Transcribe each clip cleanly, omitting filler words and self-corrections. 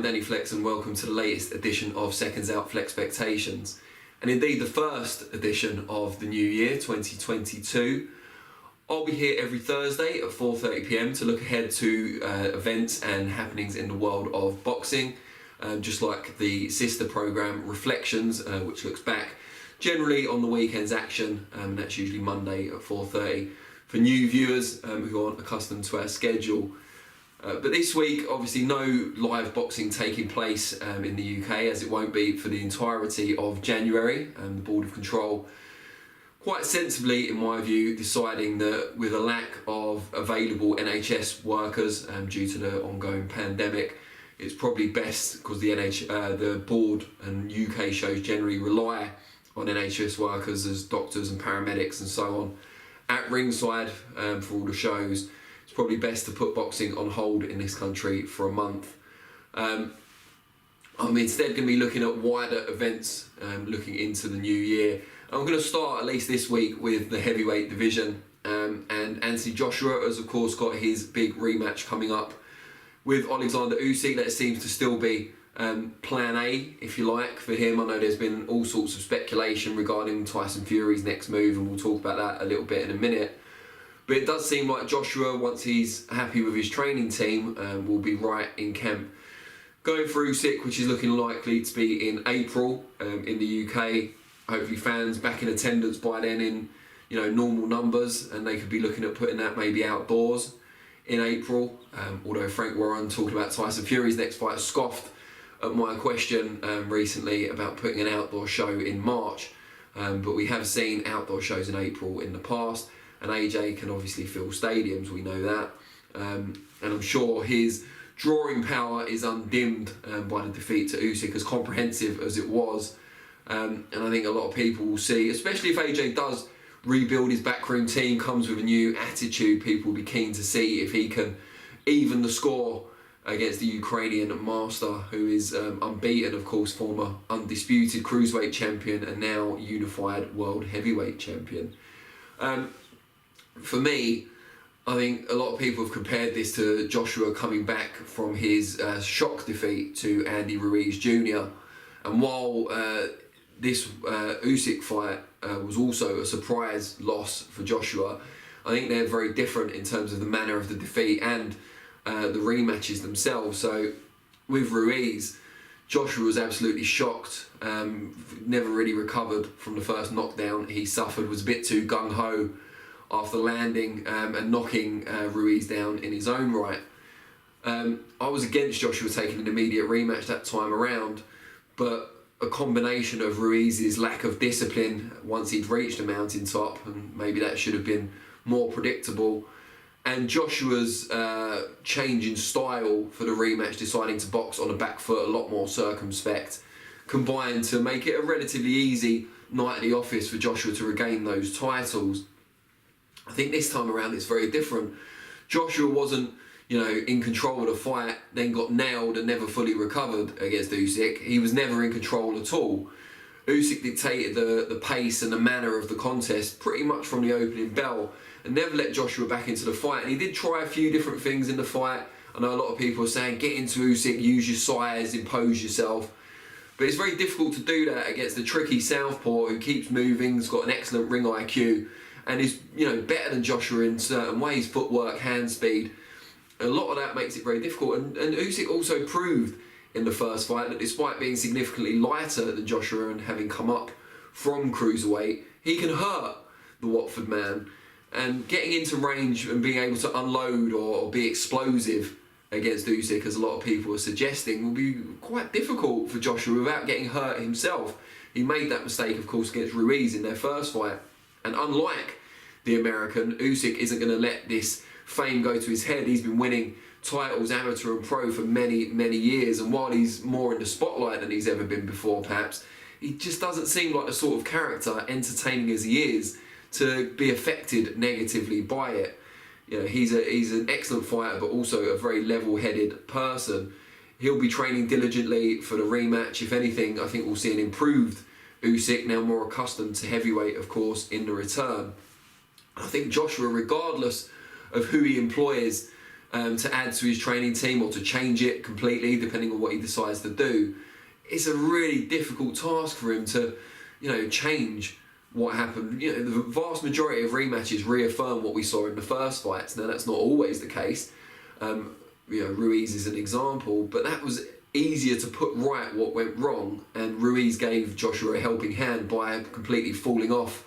Danny Flex and welcome to the latest edition of SecondsOut Flexpectations, and indeed the first edition of the new year 2022. I'll be here every Thursday at 4:30 PM to look ahead to events and happenings in the world of boxing, just like the sister programme Reflections, which looks back generally on the weekend's action, and that's usually Monday at 4:30 for new viewers who aren't accustomed to our schedule. But this week, obviously no live boxing taking place in the UK, as it won't be for the entirety of January. The Board of Control, quite sensibly in my view, deciding that with a lack of available NHS workers due to the ongoing pandemic, it's probably best, because the board and UK shows generally rely on NHS workers as doctors and paramedics and so on at ringside for all the shows. It's probably best to put boxing on hold in this country for a month. I'm instead going to be looking at wider events, looking into the new year. I'm going to start, at least this week, with the heavyweight division. And Anthony Joshua has, of course, got his big rematch coming up with OLEKSANDR USYK. That seems to still be plan A, if you like, for him. I know there's been all sorts of speculation regarding Tyson Fury's next move, and we'll talk about that a little bit in a minute. But it does seem like Joshua, once he's happy with his training team, will be right in camp going for USYK, which is looking likely to be in April in the UK. Hopefully fans back in attendance by then in normal numbers, and they could be looking at putting that maybe outdoors in April. Although Frank Warren, talking about Tyson Fury's next fight, scoffed at my question recently about putting an outdoor show in March. But we have seen outdoor shows in April in the past. And AJ can obviously fill stadiums, we know that. And I'm sure his drawing power is undimmed by the defeat to USYK, as comprehensive as it was. And I think a lot of people will see, especially if AJ does rebuild his backroom team, comes with a new attitude, people will be keen to see if he can even the score against the Ukrainian master, who is unbeaten, of course, former undisputed cruiserweight champion and now unified world heavyweight champion. For me, I think a lot of people have compared this to Joshua coming back from his shock defeat to Andy Ruiz Jr. And while this USYK fight was also a surprise loss for Joshua, I think they're very different in terms of the manner of the defeat and the rematches themselves. So with Ruiz, Joshua was absolutely shocked, never really recovered from the first knockdown he suffered, was a bit too gung-ho after landing and knocking Ruiz down in his own right. I was against Joshua taking an immediate rematch that time around, but a combination of Ruiz's lack of discipline once he'd reached the mountaintop, and maybe that should have been more predictable, and Joshua's change in style for the rematch, deciding to box on the back foot, a lot more circumspect, combined to make it a relatively easy night at the office for Joshua to regain those titles. I think this time around it's very different. Joshua wasn't, in control of the fight, then got nailed and never fully recovered against USYK. He was never in control at all. USYK dictated the pace and the manner of the contest pretty much from the opening bell and never let Joshua back into the fight. And he did try a few different things in the fight. I know a lot of people are saying, get into USYK, use your size, impose yourself. But it's very difficult to do that against the tricky southpaw who keeps moving, has got an excellent ring IQ, and is better than Joshua in certain ways, footwork, hand speed. A lot of that makes it very difficult. And USYK also proved in the first fight that despite being significantly lighter than Joshua and having come up from cruiserweight, he can hurt the Watford man. And getting into range and being able to unload or be explosive against USYK, as a lot of people are suggesting, will be quite difficult for Joshua without getting hurt himself. He made that mistake, of course, against Ruiz in their first fight. And unlike the American, USYK isn't going to let this fame go to his head. He's been winning titles, amateur and pro, for many, many years. And while he's more in the spotlight than he's ever been before, perhaps, he just doesn't seem like the sort of character, entertaining as he is, to be affected negatively by it. He's an excellent fighter, but also a very level-headed person. He'll be training diligently for the rematch. If anything, I think we'll see an improved USYK, now more accustomed to heavyweight, of course, in the return. I think Joshua, regardless of who he employs to add to his training team or to change it completely, depending on what he decides to do. It's a really difficult task for him to, change what happened. The vast majority of rematches reaffirm what we saw in the first fights. Now, that's not always the case. Ruiz is an example, but that was easier to put right what went wrong, and Ruiz gave Joshua a helping hand by completely falling off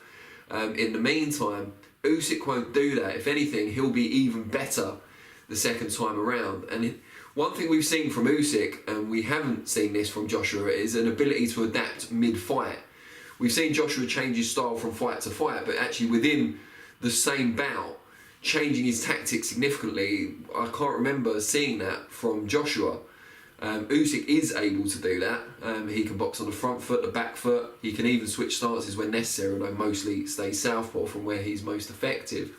in the meantime. Usyk won't do that. If anything, he'll be even better the second time around. And one thing we've seen from Usyk, and we haven't seen this from Joshua, is an ability to adapt mid-fight. We've seen Joshua change his style from fight to fight, but actually within the same bout, changing his tactics significantly. I can't remember seeing that from Joshua. Usyk is able to do that. He can box on the front foot, the back foot. He can even switch stances when necessary, although mostly stays southpaw from where he's most effective.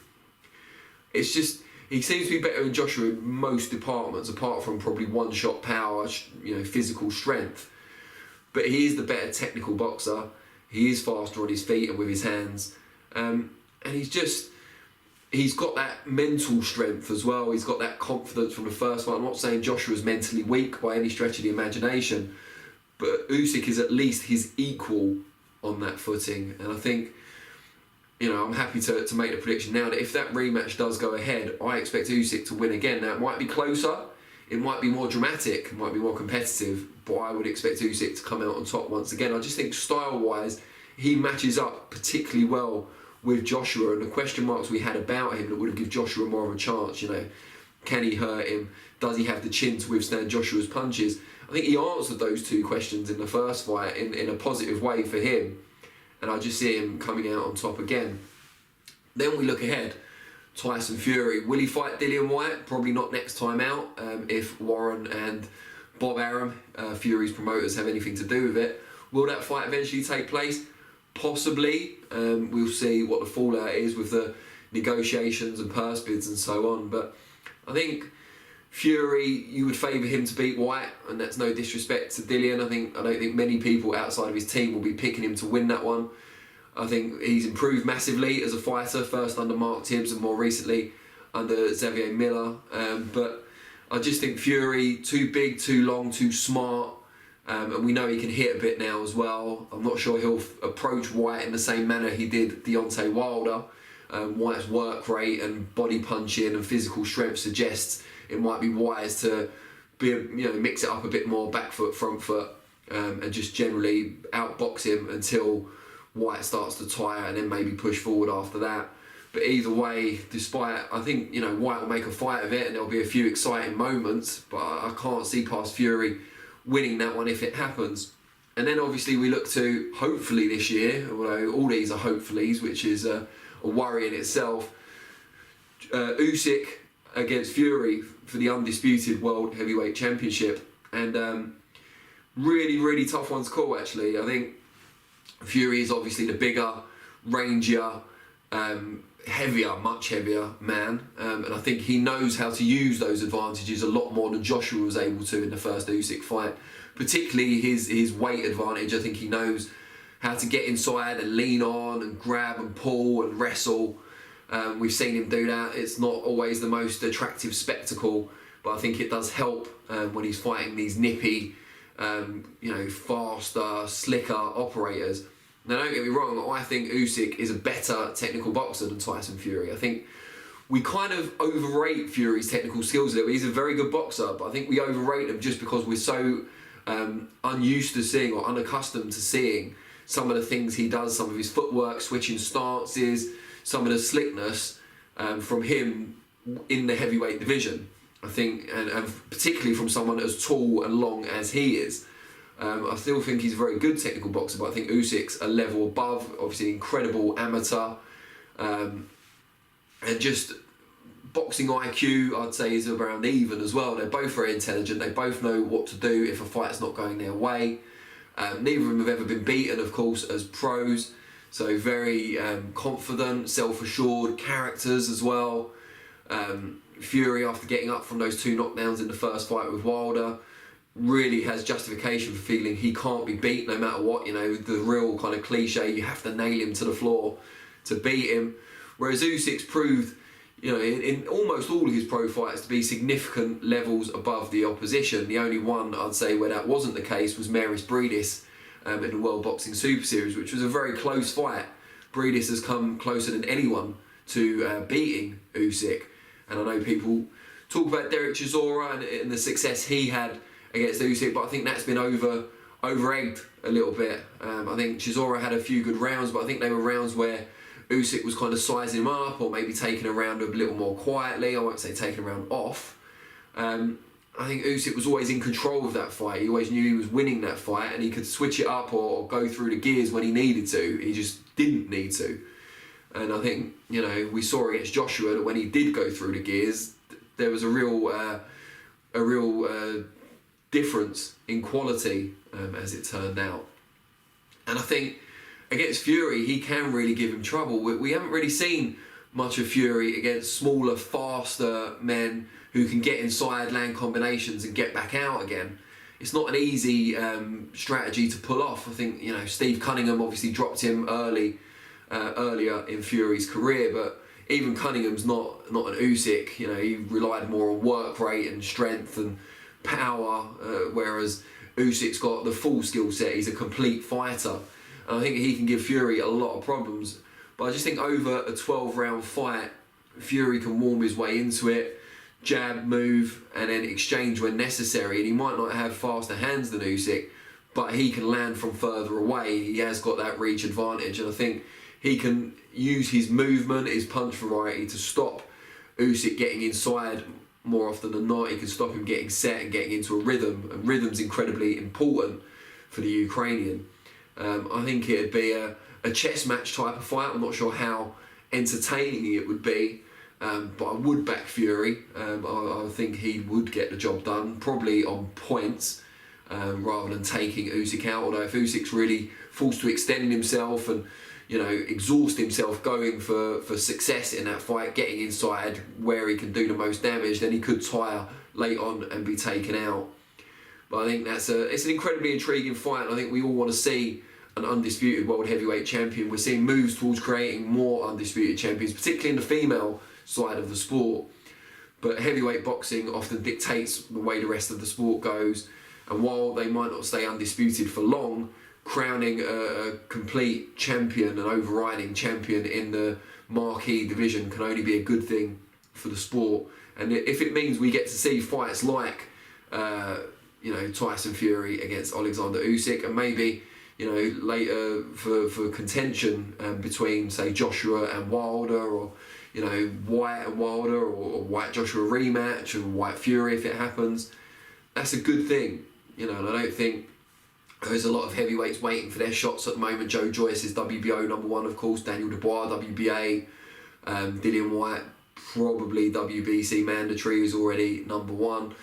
It's just, he seems to be better than Joshua in most departments, apart from probably one-shot power, physical strength. But he is the better technical boxer. He is faster on his feet and with his hands. And he's got that mental strength as well. He's got that confidence from the first one. I'm not saying Joshua's mentally weak by any stretch of the imagination, but Usyk is at least his equal on that footing. And I think, I'm happy to make the prediction now that if that rematch does go ahead, I expect Usyk to win again. Now, it might be closer, it might be more dramatic, it might be more competitive, but I would expect Usyk to come out on top once again. I just think style-wise, he matches up particularly well with Joshua, and the question marks we had about him that would have given Joshua more of a chance, can he hurt him? Does he have the chin to withstand Joshua's punches? I think he answered those two questions in the first fight in a positive way for him, and I just see him coming out on top again. Then we look ahead. Tyson Fury, will he fight Dillian Whyte? Probably not next time out, if Warren and Bob Arum, Fury's promoters, have anything to do with it. Will that fight eventually take place? Possibly. We'll see what the fallout is with the negotiations and purse bids and so on, but I think Fury, you would favour him to beat Whyte, and that's no disrespect to Dillian. I don't think many people outside of his team will be picking him to win that one. I think he's improved massively as a fighter, first under Mark Tibbs and more recently under Xavier Miller, but I just think Fury, too big, too long, too smart. And we know he can hit a bit now as well. I'm not sure he'll approach Whyte in the same manner he did Deontay Wilder. Whyte's work rate and body punching and physical strength suggests it might be wise to mix it up a bit more, back foot, front foot, and just generally outbox him until Whyte starts to tire and then maybe push forward after that. But either way, I think Whyte will make a fight of it and there'll be a few exciting moments, but I can't see past Fury winning that one if it happens. And then obviously we look to, hopefully this year, although all these are hopefullys, which is a worry in itself, Usyk against Fury for the undisputed World Heavyweight Championship. And really, really tough one to call, actually. I think Fury is obviously the bigger, rangier, heavier, much heavier man, and I think he knows how to use those advantages a lot more than Joshua was able to in the first Usyk fight, particularly his weight advantage. I think he knows how to get inside and lean on and grab and pull and wrestle. We've seen him do that. It's not always the most attractive spectacle, but I think it does help when he's fighting these nippy, faster, slicker operators. Now, don't get me wrong, I think Usyk is a better technical boxer than Tyson Fury. I think we kind of overrate Fury's technical skills a little. He's a very good boxer, but I think we overrate him just because we're so unused to seeing or unaccustomed to seeing some of the things he does, some of his footwork, switching stances, some of the slickness from him in the heavyweight division. I think, and particularly from someone as tall and long as he is. I still think he's a very good technical boxer, but I think Usyk's a level above. Obviously, incredible amateur, and just boxing IQ, I'd say, is around even as well. They're both very intelligent. They both know what to do if a fight's not going their way. Neither of them have ever been beaten, of course, as pros. So very confident, self-assured characters as well. Fury, after getting up from those 2 knockdowns in the first fight with Wilder, really has justification for feeling he can't be beat no matter what. The real kind of cliche, you have to nail him to the floor to beat him. Whereas Usyk's proved, you know, in almost all of his pro fights to be significant levels above the opposition. The only one I'd say where that wasn't the case was Maris Bridis in the World Boxing Super Series, which was a very close fight. Bridis has come closer than anyone to beating Usyk, and I know people talk about Derek Chisora and the success he had against Usyk, but I think that's been over-egged a little bit. I think Chisora had a few good rounds, but I think they were rounds where Usyk was kind of sizing him up, or maybe taking a round a little more quietly. I won't say taking a round off. I think Usyk was always in control of that fight. He always knew he was winning that fight, and he could switch it up or go through the gears when he needed to. He just didn't need to. And I think, you know, we saw against Joshua that when he did go through the gears, there was a real difference in quality, as it turned out. And I think against Fury, he can really give him trouble. We haven't really seen much of Fury against smaller, faster men who can get inside, land combinations and get back out again. It's not an easy strategy to pull off. I think, you know, Steve Cunningham obviously dropped him earlier in Fury's career, but even Cunningham's not an Usyk. You know, he relied more on work rate and strength and power, whereas Usyk's got the full skill set. He's a complete fighter. And I think he can give Fury a lot of problems. But I just think over a 12-round fight, Fury can warm his way into it, jab, move, and then exchange when necessary. And he might not have faster hands than Usyk, but he can land from further away. He has got that reach advantage. And I think he can use his movement, his punch variety to stop Usyk getting inside more often than not. He can stop him getting set and getting into a rhythm. And rhythm's incredibly important for the Ukrainian. I think it'd be a chess match type of fight. I'm not sure how entertaining it would be, but I would back Fury. I think he would get the job done, probably on points, rather than taking Usyk out. Although if Usyk's really forced to extend himself and, you know, exhaust himself going for success in that fight, getting inside where he can do the most damage, then he could tire late on and be taken out. But I think it's an incredibly intriguing fight, and I think we all want to see an undisputed world heavyweight champion. We're seeing moves towards creating more undisputed champions, particularly in the female side of the sport. But heavyweight boxing often dictates the way the rest of the sport goes, and while they might not stay undisputed for long, crowning a complete champion, an overriding champion in the marquee division can only be a good thing for the sport. And if it means we get to see fights like you know, Tyson Fury against OLEKSANDR USYK, and maybe, you know, later for contention between, say, Joshua and Wilder, or, you know, White and Wilder, or White Joshua rematch, or White Fury if it happens, that's a good thing, you know. And I don't think there's a lot of heavyweights waiting for their shots at the moment. Joe Joyce is WBO #1, of course. Daniel Dubois, WBA. Dillian White, probably WBC mandatory, is already #1.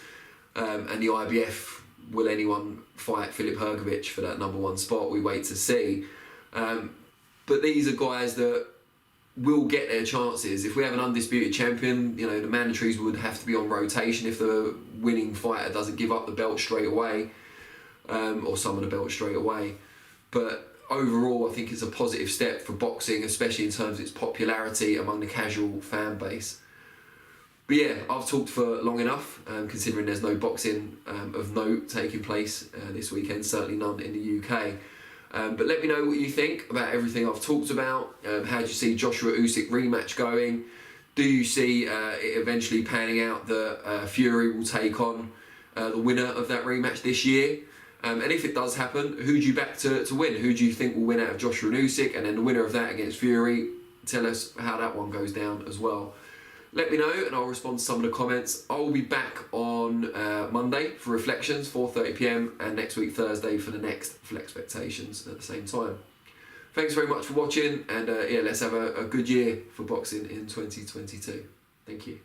And the IBF, will anyone fight Filip Hrgovic for that #1 spot? We wait to see. But these are guys that will get their chances. If we have an undisputed champion, you know, the mandatories would have to be on rotation if the winning fighter doesn't give up the belt straight away, or some of the belt straight away. But overall, I think it's a positive step for boxing, especially in terms of its popularity among the casual fan base. But yeah, I've talked for long enough, considering there's no boxing of note taking place this weekend, certainly none in the UK. But let me know what you think about everything I've talked about. How do you see Joshua Usyk rematch going? Do you see it eventually panning out that Fury will take on the winner of that rematch this year? And if it does happen, who do you back to win? Who do you think will win out of Joshua and Usyk? And then the winner of that against Fury, tell us how that one goes down as well. Let me know and I'll respond to some of the comments. I'll be back on Monday for Reflections, 4:30 PM, and next week Thursday for the next Flexpectations at the same time. Thanks very much for watching, and yeah, let's have a good year for boxing in 2022. Thank you.